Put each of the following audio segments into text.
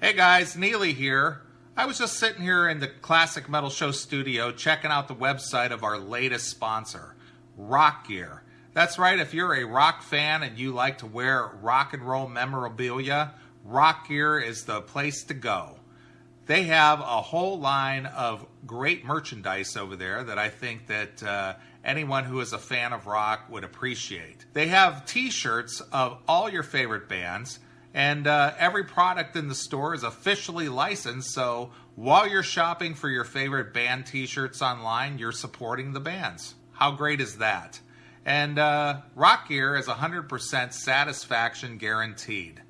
Hey guys, Neely here. I was just sitting here in the Classic Metal Show studio checking out the website of our latest sponsor, Rock Gear. That's right, if you're a rock fan and you like to wear rock and roll memorabilia, Rock Gear is the place to go. They have a whole line of great merchandise over there that I think that anyone who is a fan of rock would appreciate. They have t-shirts of all your favorite bands, and every product in the store is officially licensed, so while you're shopping for your favorite band t-shirts online, you're supporting the bands. How great is that? And Rock Gear is 100% satisfaction guaranteed.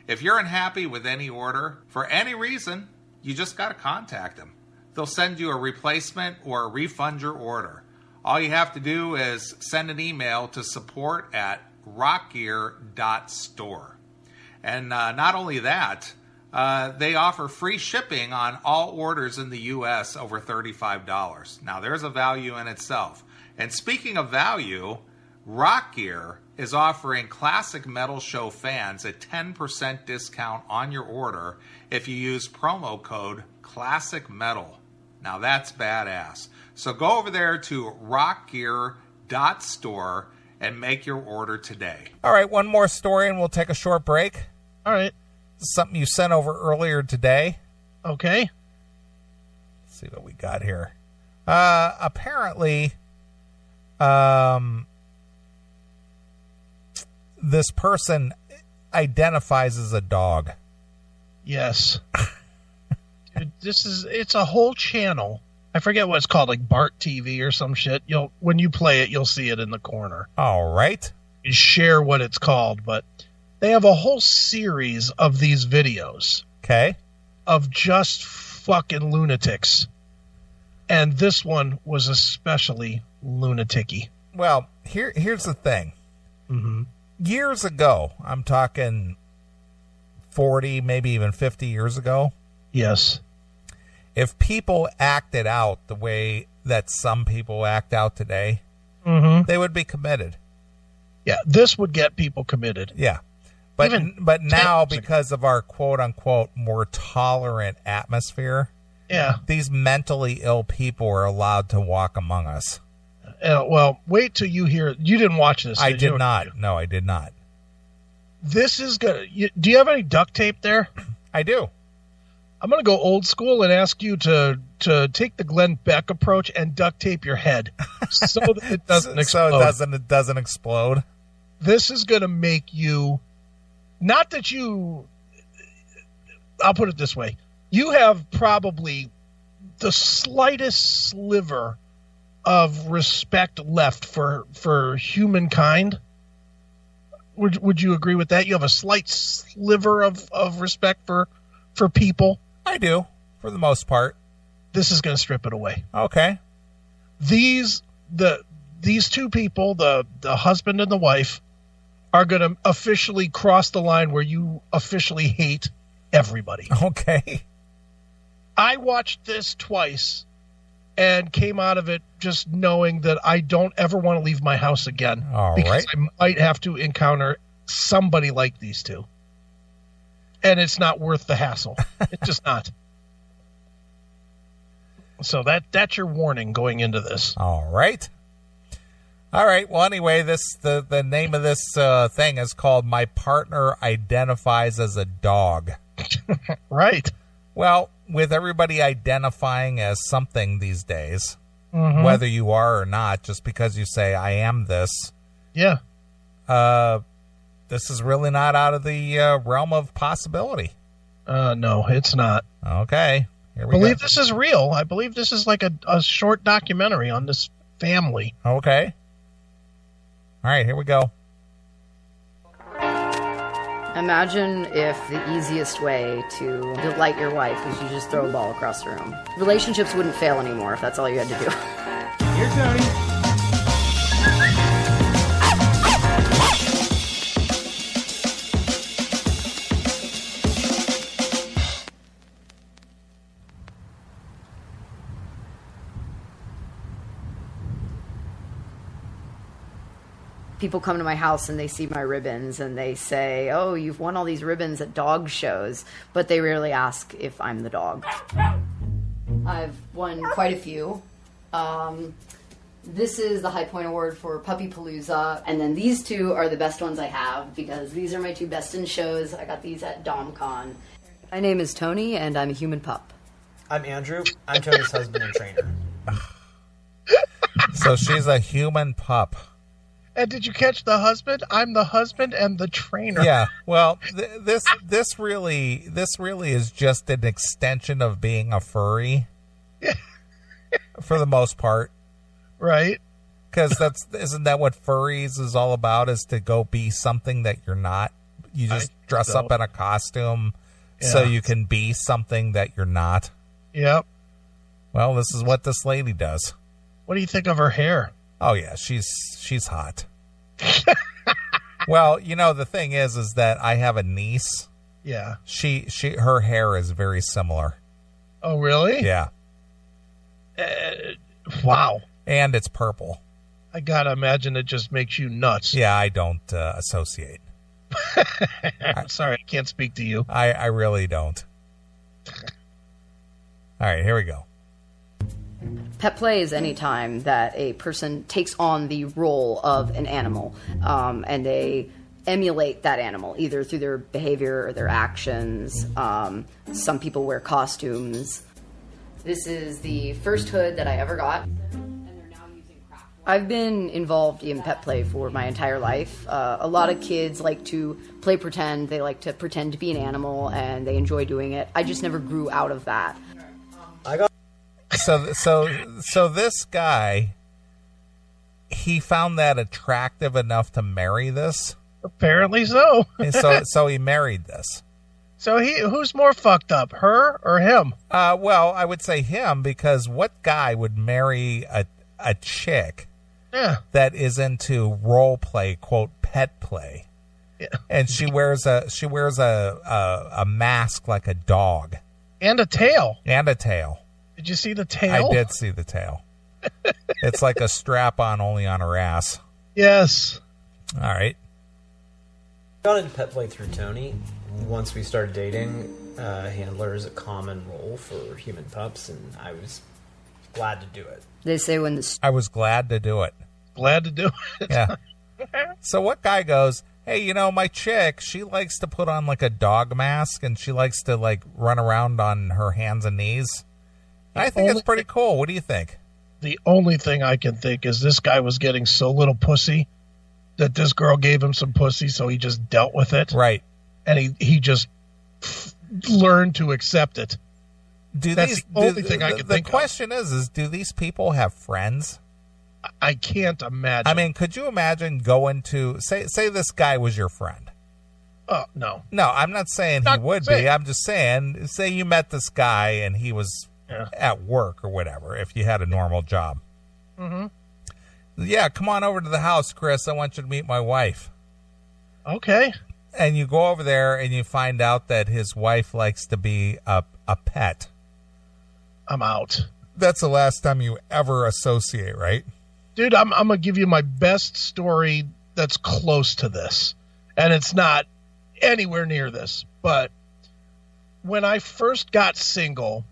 If you're unhappy with any order, for any reason, you just got to contact them. They'll send you a replacement or refund your order. All you have to do is send an email to support@rockgear.store. And not only that, they offer free shipping on all orders in the U.S. over $35. Now, there's a value in itself. And speaking of value, Rock Gear is offering Classic Metal Show fans a 10% discount on your order if you use promo code Classic Metal. Now that's badass. So go over there to rockgear.store and make your order today. All right, one more story and we'll take a short break. All right. This is something you sent over earlier today. Okay. Let's see what we got here. Apparently, this person identifies as a dog. Yes. Dude, it's a whole channel. I forget what it's called, like Bart TV or some shit. When you play it, you'll see it in the corner. All right. You share what it's called, but they have a whole series of these videos. Okay. Of just fucking lunatics. And this one was especially lunatic-y. Well, here's the thing. Mm-hmm. Years ago, I'm talking 40, maybe even 50 years ago. Yes. If people acted out the way that some people act out today, they would be committed. Yeah, this would get people committed. Yeah. But now, because of our quote-unquote more tolerant atmosphere, these mentally ill people are allowed to walk among us. Well, wait till you hear. You didn't watch this. I did not. No, I did not. This is good. Do you have any duct tape there? I do. I'm going to go old school and ask you to take the Glenn Beck approach and duct tape your head so that it doesn't explode. So it doesn't explode. This is going to make you, not that you, I'll put it this way. You have probably the slightest sliver of respect left for humankind. Would you agree with that? You have a slight sliver of respect for people? I do, for the most part. This is going to strip it away. Okay. These two people, the husband and the wife, are going to officially cross the line where you officially hate everybody. Okay. I watched this twice and came out of it just knowing that I don't ever want to leave my house again. All because right. I might have to encounter somebody like these two. And it's not worth the hassle. It's just not. So that's your warning going into this. All right. All right. Well, anyway, the name of this thing is called My Partner Identifies as a Dog. Right. Well, with everybody identifying as something these days, whether you are or not, just because you say, I am this. Yeah. This is really not out of the realm of possibility. No, it's not. Okay. Here we I believe go. this is real. I believe this is like a short documentary on this family. Okay. All right, here we go. Imagine if the easiest way to delight your wife was you just throw a ball across the room. Relationships wouldn't fail anymore if that's all you had to do. Here, Tony. People come to my house and they see my ribbons and they say, oh, you've won all these ribbons at dog shows, but they rarely ask if I'm the dog. I've won quite a few. This is the High Point Award for Puppy Palooza, and then these two are the best ones I have because these are my two best in shows. I got these at DomCon. My name is Tony, and I'm a human pup. I'm Andrew. I'm Tony's husband and trainer. So she's a human pup. And did you catch the husband? I'm the husband and the trainer. Yeah. Well, this really is just an extension of being a furry, for the most part. Right. Because isn't that what furries is all about? Is to go be something that you're not. You just dress up in a costume so you can be something that you're not. Yep. Well, this is what this lady does. What do you think of her hair? Oh yeah, she's hot. Well, the thing is that I have a niece. Yeah. Her hair is very similar. Oh really? Yeah. Wow. And it's purple. I gotta imagine it just makes you nuts. Yeah, I don't associate. I'm sorry, I can't speak to you. I really don't. All right, here we go. Pet play is any time that a person takes on the role of an animal, and they emulate that animal, either through their behavior or their actions. Some people wear costumes. This is the first hood that I ever got. I've been involved in pet play for my entire life. A lot of kids like to play pretend. They like to pretend to be an animal, and they enjoy doing it. I just never grew out of that. So this guy, he found that attractive enough to marry this? Apparently so. so he married this. So who's more fucked up, her or him? Well, I would say him, because what guy would marry a chick that is into role play, quote, pet play? Yeah. And she wears a mask like a dog. And a tail. Did you see the tail? I did see the tail. It's like a strap-on, only on her ass. Yes. All right. I got into pet play through Tony. Once we started dating, handler is a common role for human pups, and I was glad to do it. They say I was glad to do it. Glad to do it. Yeah. So what guy goes, hey, my chick, she likes to put on like a dog mask, and she likes to like run around on her hands and knees. I think it's pretty cool. What do you think? The only thing I can think is this guy was getting so little pussy that this girl gave him some pussy, so he just dealt with it. Right. And he just learned to accept it. That's the only thing I can think of. The question is do these people have friends? I can't imagine. I mean, could you imagine going to, say this guy was your friend? Oh, no. No, I'm not saying he would be. I'm just saying, say you met this guy and he was at work or whatever, if you had a normal job. Mm-hmm. Yeah, come on over to the house, Chris. I want you to meet my wife. Okay. And you go over there and you find out that his wife likes to be a pet. I'm out. That's the last time you ever associate, right? Dude, I'm going to give you my best story that's close to this. And it's not anywhere near this. But when I first got single,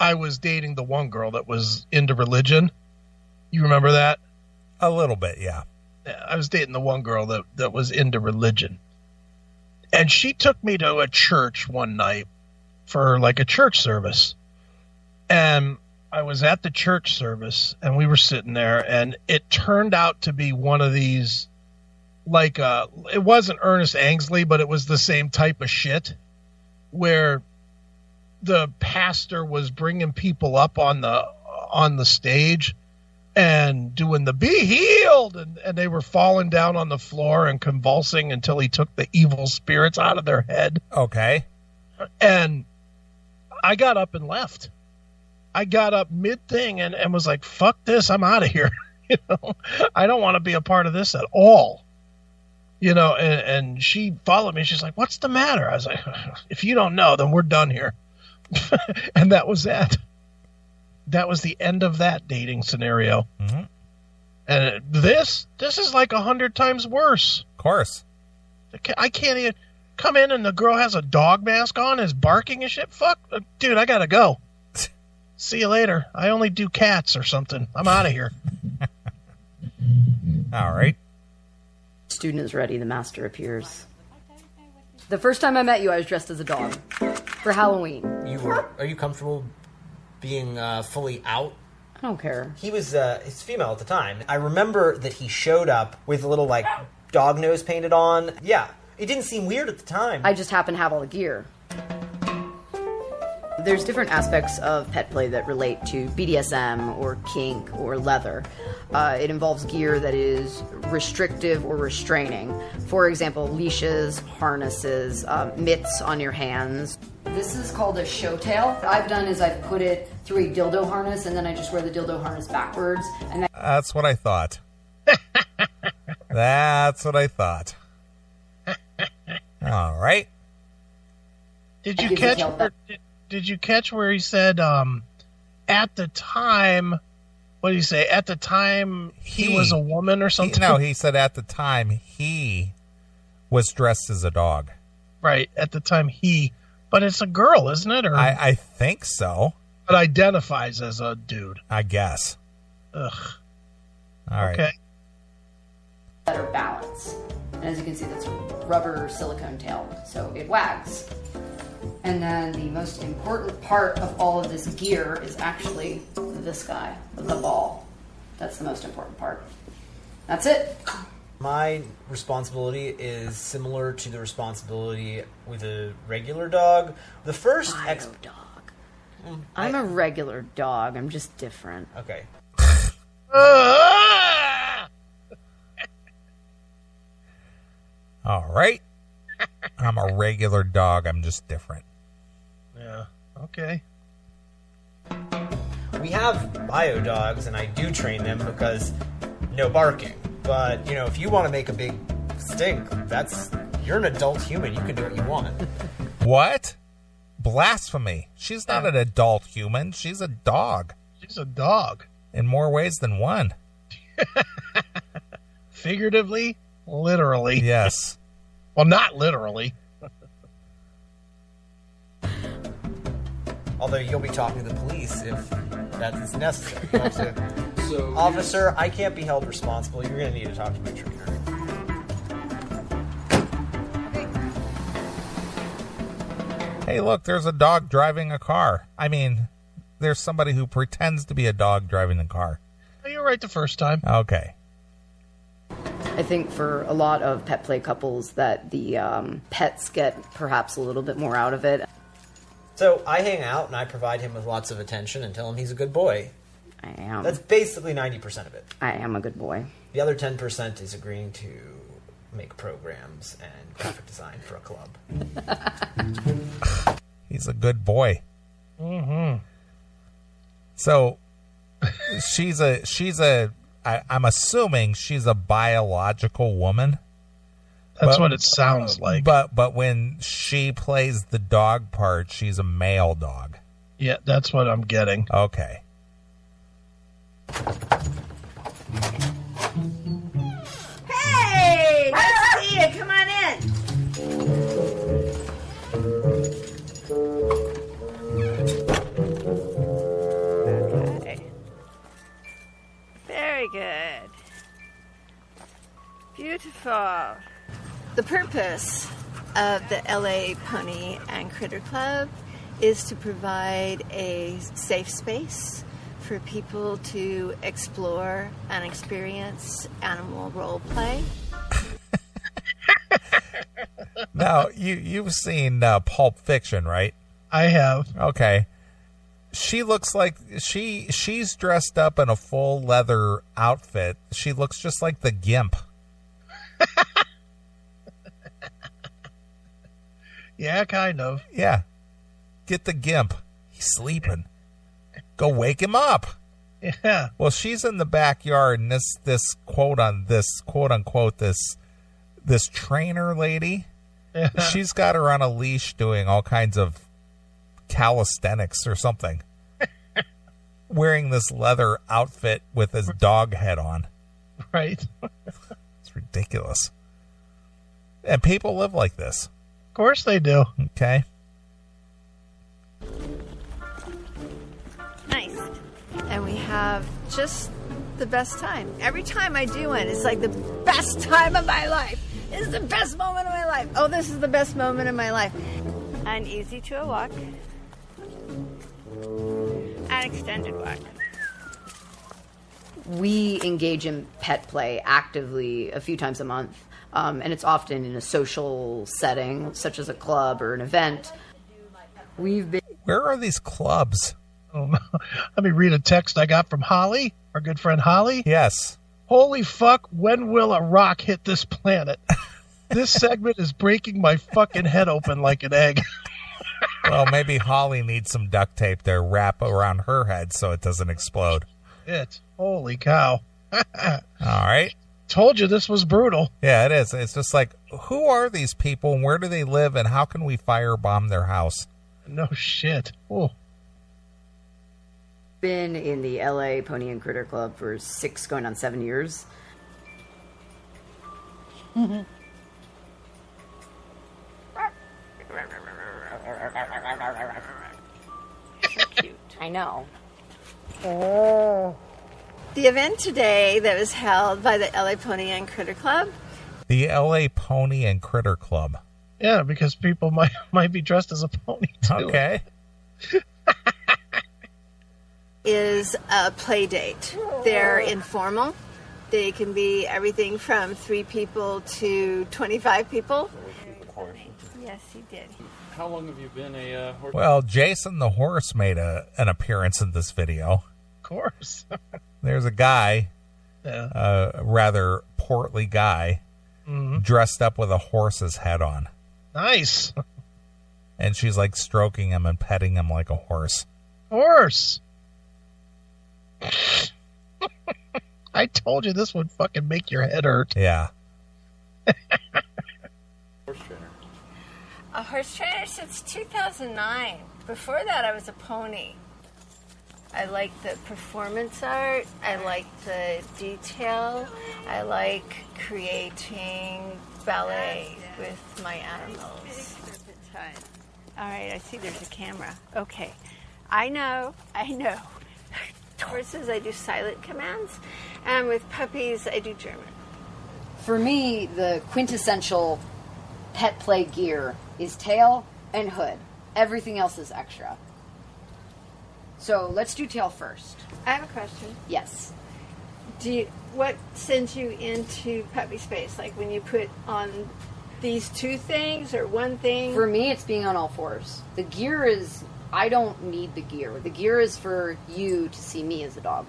I was dating the one girl that was into religion. You remember that? A little bit, yeah. I was dating the one girl that was into religion. And she took me to a church one night for like a church service. And I was at the church service and we were sitting there, and it turned out to be one of these, like, it wasn't Ernest Angsley, but it was the same type of shit where the pastor was bringing people up on the stage and doing the be healed, and they were falling down on the floor and convulsing until he took the evil spirits out of their head. Okay. And I got up and left. I got up mid-thing and was like, fuck this, I'm out of here. I don't want to be a part of this at all. And she followed me. She's like, what's the matter? I was like, if you don't know, then we're done here. And that was that. That was the end of that dating scenario. Mm-hmm. And this is like 100 times worse. Of course. I can't even come in and the girl has a dog mask on, is barking and shit. Fuck, dude, I gotta go. See you later. I only do cats or something. I'm out of here. All right. Student is ready. The master appears. The first time I met you, I was dressed as a dog for Halloween. Are you comfortable being fully out? I don't care. He's female at the time. I remember that he showed up with a little, like, dog nose painted on. Yeah, it didn't seem weird at the time. I just happen to have all the gear. There's different aspects of pet play that relate to BDSM or kink or leather. It involves gear that is restrictive or restraining. For example, leashes, harnesses, mitts on your hands. This is called a show tail. What I've done is I've put it through a dildo harness, and then I just wear the dildo harness backwards. And That's what I thought. That's what I thought. All right. Did you catch where he said, at the time, what did he say? At the time he was a woman or something? He said at the time he was dressed as a dog. Right, at the time but it's a girl, isn't it? Or I think so. But identifies as a dude. I guess. Ugh. All right. Okay. better balance. And as you can see, that's a rubber silicone tail, so it wags. And then the most important part of all of this gear is actually this guy, the ball. That's the most important part. That's it. My responsibility is similar to the responsibility with a regular dog. The first dog. I'm a regular dog. I'm just different. Okay. All right. I'm a regular dog. I'm just different. Yeah. Okay. We have bio dogs, and I do train them because no barking. But, you know, if you want to make a big stink, you're an adult human. You can do what you want. What? Blasphemy. She's not an adult human. She's a dog. She's a dog. In more ways than one. Figuratively, literally. Yes. Well, not literally. Although you'll be talking to the police if that is necessary. Officer, I can't be held responsible. You're going to need to talk to my trainer. Hey, look, there's a dog driving a car. I mean, there's somebody who pretends to be a dog driving a car. You were right the first time. Okay. I think for a lot of pet play couples that the pets get perhaps a little bit more out of it. So I hang out and I provide him with lots of attention and tell him he's a good boy. I am. That's basically 90% of it. I am a good boy. The other 10% is agreeing to make programs and graphic design for a club. He's a good boy. Mm-hmm. So I'm assuming she's a biological woman. That's what it sounds like. But when she plays the dog part, she's a male dog. Yeah, that's what I'm getting. Okay. Hey, nice to see you. Come on in. Okay. Very good. Beautiful. The purpose of the LA Pony and Critter Club is to provide a safe space for people to explore and experience animal role play. Now, you've seen Pulp Fiction, right? I have. Okay. She looks like she's dressed up in a full leather outfit. She looks just like the Gimp. Yeah, kind of. Yeah. Get the Gimp. He's sleeping. Go wake him up. Yeah. Well, she's in the backyard, and this quote unquote this trainer lady. Yeah. She's got her on a leash doing all kinds of calisthenics or something. Wearing this leather outfit with his dog head on. Right. It's ridiculous. And people live like this. Of course they do. Okay. Nice. And we have just the best time. Every time I do one, it's like the best time of my life. This is the best moment of my life. Oh, this is the best moment of my life. An easy to a walk. An extended walk. We engage in pet play actively a few times a month, and it's often in a social setting, such as a club or an event. Where are these clubs? Oh, no. Let me read a text I got from Holly, our good friend Holly. Yes. Holy fuck, when will a rock hit this planet? This segment is breaking my fucking head open like an egg. Well, maybe Holly needs some duct tape to wrap around her head so it doesn't explode. Holy cow. All right. Told you this was brutal. Yeah, it is. It's just like, who are these people and where do they live and how can we firebomb their house? No shit. Oh. Been in the LA Pony and Critter Club for 6 going on 7 years. So cute. I know. The event today that was held by the LA Pony and Critter Club The LA Pony and Critter Club. Yeah, because people might be dressed as a pony too. Okay. is a play date. They're informal. They can be everything from 3 people to 25 people. Yes, he did. How long have you been a horse? Well, Jason the horse made an appearance in this video. Of course. There's a guy, Yeah. a rather portly guy, dressed up with a horse's head on. Nice. And she's like stroking him and petting him like a horse. Horse. I told you this would fucking make your head hurt. Yeah. Horse trainer. A horse trainer since 2009. Before that, I was a pony. I like the performance art. I like the detail. I like creating ballet with my animals. All right, I see there's a camera. Okay. I know. Horses, I do silent commands. And with puppies, I do German. For me, the quintessential pet play gear is tail and hood. Everything else is extra. So let's do tail first. I have a question. Yes. What sends you into puppy space? Like when you put on these 2 things or one thing? For me, it's being on all fours. The gear is, I don't need the gear. The gear is for you to see me as a dog.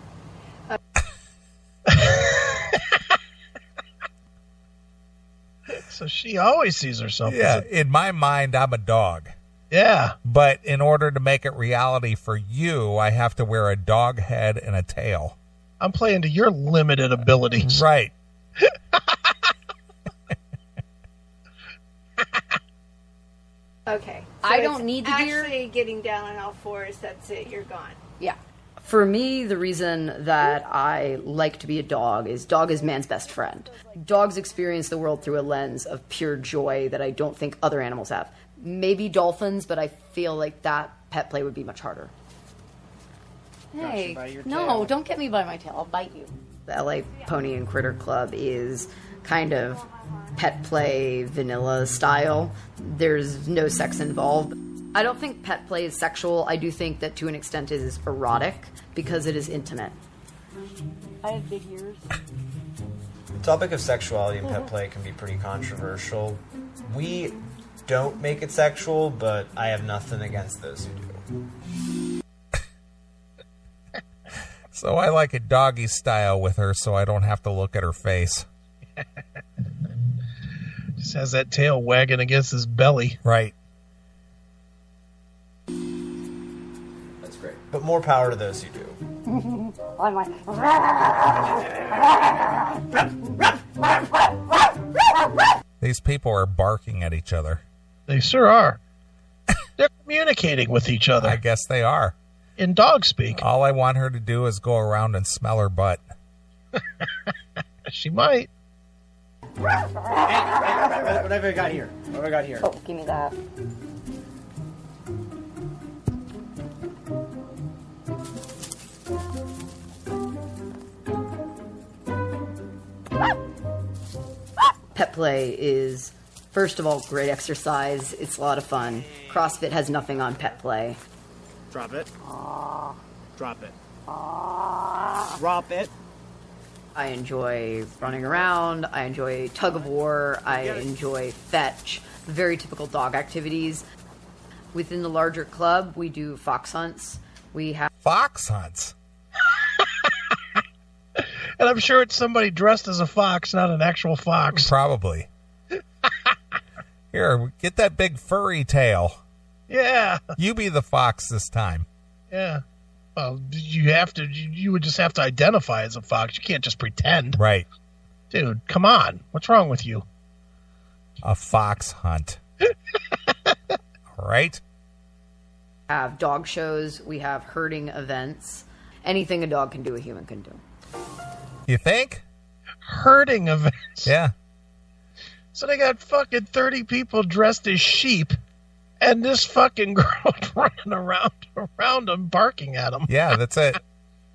So she always sees herself. Yeah. In my mind, I'm a dog. Yeah. But in order to make it reality for you, I have to wear a dog head and a tail. I'm playing to your limited abilities. Right. Okay. I don't need the gear. Actually, getting down on all fours, that's it. You're gone. Yeah. For me, the reason that I like to be a dog is man's best friend. Dogs experience the world through a lens of pure joy that I don't think other animals have. Maybe dolphins, but I feel like that pet play would be much harder. Hey, no, don't get me by my tail. I'll bite you. The LA Pony and Critter Club is kind of pet play vanilla style. There's no sex involved. I don't think pet play is sexual. I do think that to an extent it is erotic because it is intimate. I have big ears. The topic of sexuality in pet play can be pretty controversial. We don't make it sexual, but I have nothing against those who do. So I like it doggy style with her so I don't have to look at her face. Just has that tail wagging against his belly. Right. That's great. But more power to those who do. These people are barking at each other. They sure are. They're communicating with each other I guess they are. in dog speak. All I want her to do is go around and smell her butt. She might. Hey, what have I got here? What have I got here? Oh, give me that. Pet play is, first of all, great exercise. It's a lot of fun. CrossFit has nothing on pet play. Drop it. Drop it. Drop it. I enjoy running around. I enjoy tug of war. I enjoy fetch. Very typical dog activities. Within the larger club, we do fox hunts. We have Fox hunts. And I'm sure it's somebody dressed as a fox, not an actual fox. Probably. Here, get that big furry tail. Yeah. You be the fox this time. Yeah. Well, you would just have to identify as a fox. You can't just pretend. Right. Dude, come on. What's wrong with you? A fox hunt. All right. have dog shows. We have herding events. Anything a dog can do, a human can do. You think? Herding events. Yeah. So they got fucking 30 people dressed as sheep, and this fucking girl running around them, barking at them. Yeah, that's it.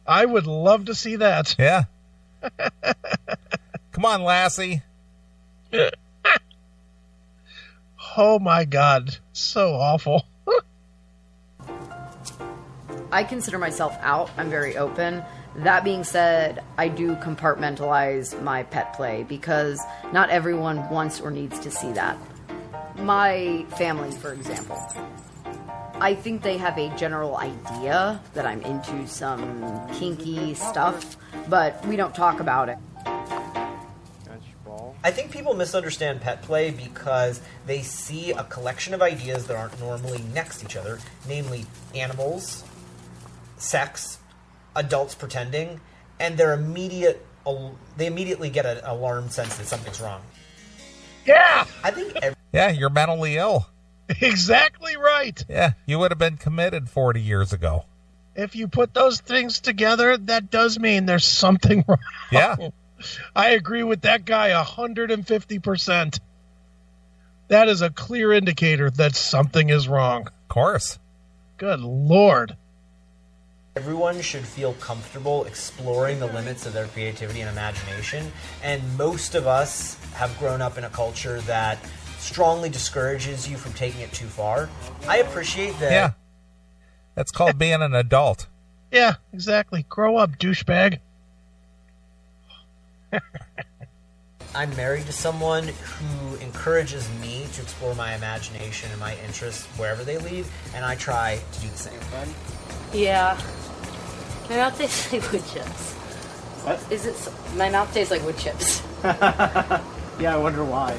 I would love to see that. Yeah. Come on, Lassie. Oh my God. So awful. I consider myself out. I'm very open. That being said, I do compartmentalize my pet play because not everyone wants or needs to see that. My family, for example, I think they have a general idea that I'm into some kinky stuff, but we don't talk about it. I think people misunderstand pet play because they see a collection of ideas that aren't normally next to each other, namely animals, sex, adults pretending, and they immediately get an alarm sense that something's wrong. Yeah! I think Yeah, you're mentally ill. Exactly right. Yeah, you would have been committed 40 years ago. If you put those things together, that does mean there's something wrong. Yeah. I agree with that guy 150%. That is a clear indicator that something is wrong. Of course. Good Lord. everyone should feel comfortable exploring the limits of their creativity and imagination, and most of us have grown up in a culture that strongly discourages you from taking it too far. I appreciate that. Yeah. That's called being an adult. Yeah, exactly. Grow up, douchebag. I'm married to someone who encourages me to explore my imagination and my interests wherever they lead, and I try to do the same. Yeah. My mouth tastes like wood chips. What? My mouth tastes like wood chips. Yeah, I wonder why.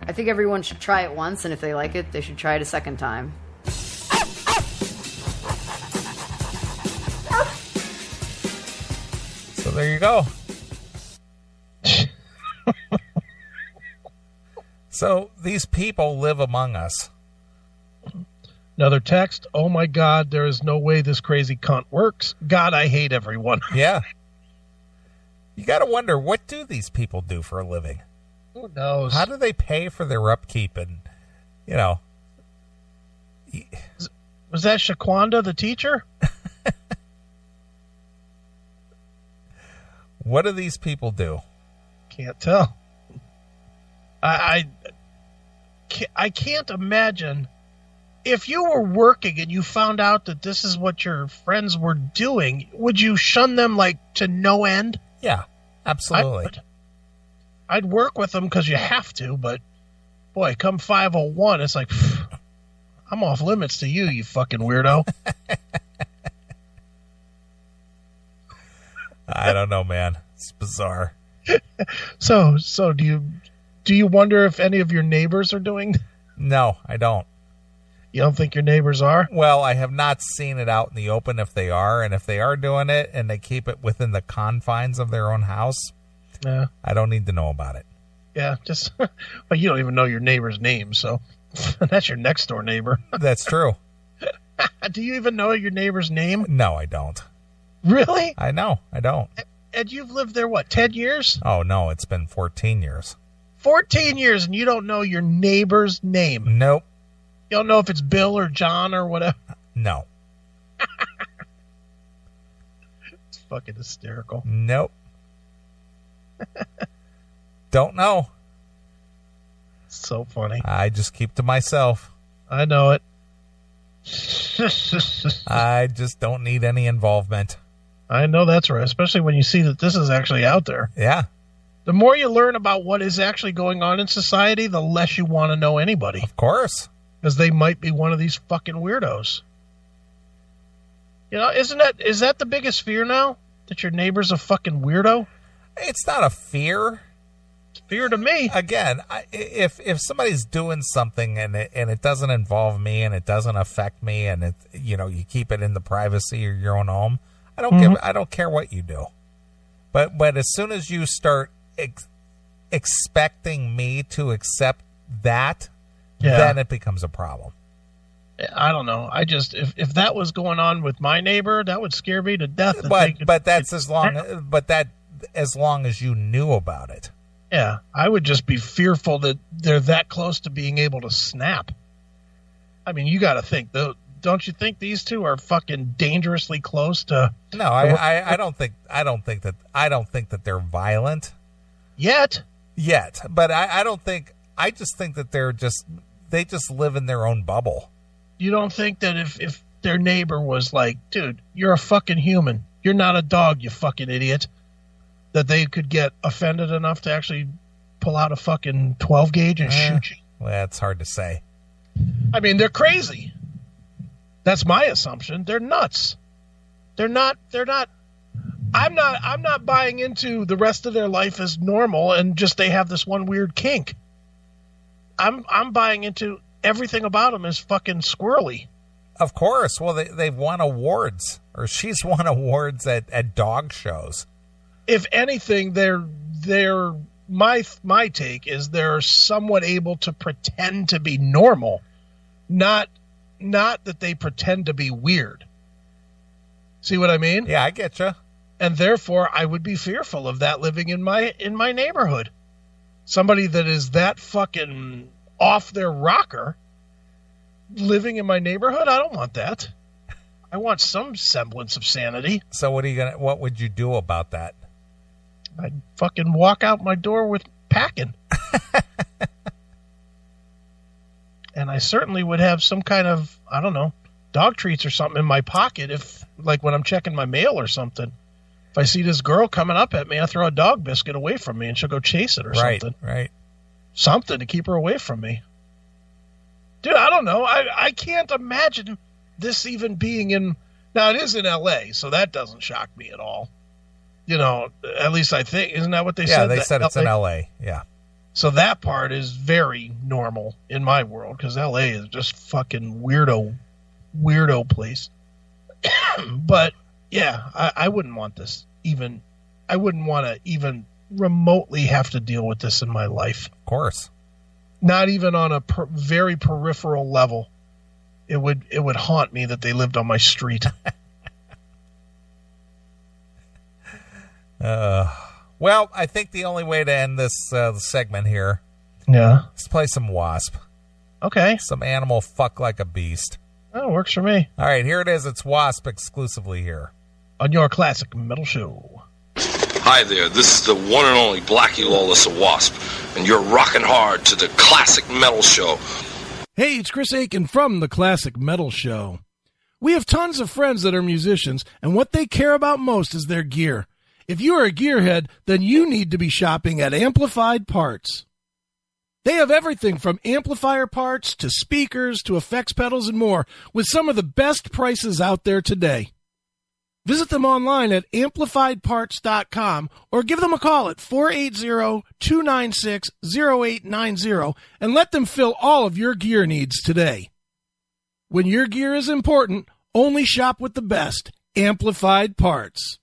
I think everyone should try it once, and if they like it, they should try it a second time. So there you go. So these people live among us. Another text. Oh my God, there is no way this crazy cunt works. God, I hate everyone. Yeah. You got to wonder, what do these people do for a living? Who knows? How do they pay for their upkeep? And, you know. Was that Shaquanda, the teacher? What do these people do? Can't tell. I can't imagine if you were working and you found out that this is what your friends were doing, would you shun them like to no end? Yeah, absolutely. I'd work with them because you have to, but boy, come 501, it's like, phew, I'm off limits to you, you fucking weirdo. I don't know, man. It's bizarre. So do you wonder if any of your neighbors are doing? No, I don't. You don't think your neighbors are? Well, I have not seen it out in the open if they are, and if they are doing it and they keep it within the confines of their own house, Yeah. I don't need to know about it. Yeah, just well, you don't even know your neighbor's name, so that's your next door neighbor. That's true. Do you even know your neighbor's name? No, I don't. Really? I know, I don't. and you've lived there, what, 10 years? Oh, no, it's been 14 years. 14 years, and you don't know your neighbor's name? Nope. You don't know if it's Bill or John or whatever? No. It's fucking hysterical. Nope. Don't know. So funny. I just keep to myself. I know it. I just don't need any involvement. I know that's right, especially when you see that this is actually out there. Yeah. The more you learn about what is actually going on in society, the less you want to know anybody. Of course. Because they might be one of these fucking weirdos. You know, is that the biggest fear now? That your neighbor's a fucking weirdo? It's not a fear. It's fear to me. Again, if somebody's doing something and it doesn't involve me and it doesn't affect me and you keep it in the privacy of your own home, I don't care what you do. But as soon as you start expecting me to accept that, then it becomes a problem. I don't know. I just if that was going on with my neighbor, that would scare me to death. But that's as long as you knew about it. Yeah, I would just be fearful that they're that close to being able to snap. I mean, you got to think though. Don't you think these two are fucking dangerously close to? No, I don't think that they're violent yet. But I just think that they just live in their own bubble. You don't think that if their neighbor was like, dude, you're a fucking human, you're not a dog, you fucking idiot, that they could get offended enough to actually pull out a fucking 12 gauge and shoot you? Well, that's hard to say. I mean, they're crazy. That's my assumption. They're nuts. They're not. I'm not buying into the rest of their life as normal and just they have this one weird kink. I'm buying into everything about them is fucking squirrely. Of course. Well, they've won awards, or she's won awards at dog shows. If anything, my take is they're somewhat able to pretend to be normal, not that they pretend to be weird. See what I mean? Yeah, I get you. And therefore, I would be fearful of that living in my neighborhood. Somebody that is that fucking off their rocker living in my neighborhood, I don't want that. I want some semblance of sanity. So what would you do about that? I'd fucking walk out my door with packing. And I certainly would have some kind of, I don't know, dog treats or something in my pocket if, like when I'm checking my mail or something. If I see this girl coming up at me, I throw a dog biscuit away from me and she'll go chase it or something. Right. Something to keep her away from me. Dude, I don't know. I can't imagine this even being in... Now, it is in L.A., so that doesn't shock me at all. You know, at least I think. Isn't that what they said? Yeah, they said it's in L.A., yeah. So that part is very normal in my world, because L.A. is just fucking weirdo place. But, yeah, I wouldn't want this even... I wouldn't want to even remotely have to deal with this in my life. Of course. Not even on a very peripheral level. It would haunt me that they lived on my street. Well, I think the only way to end this segment here is to play some Wasp. Okay. Some Animal Fuck Like a Beast. Oh, works for me. All right, here it is. It's Wasp exclusively here. On your classic metal show. Hi there, this is the one and only Blackie Lawless of Wasp, and you're rocking hard to the Classic Metal Show. Hey, it's Chris Aiken from the Classic Metal Show. We have tons of friends that are musicians, and what they care about most is their gear. If you are a gearhead, then you need to be shopping at Amplified Parts. They have everything from amplifier parts to speakers to effects pedals and more, with some of the best prices out there today. Visit them online at amplifiedparts.com or give them a call at 480-296-0890 and let them fill all of your gear needs today. When your gear is important, only shop with the best, Amplified Parts.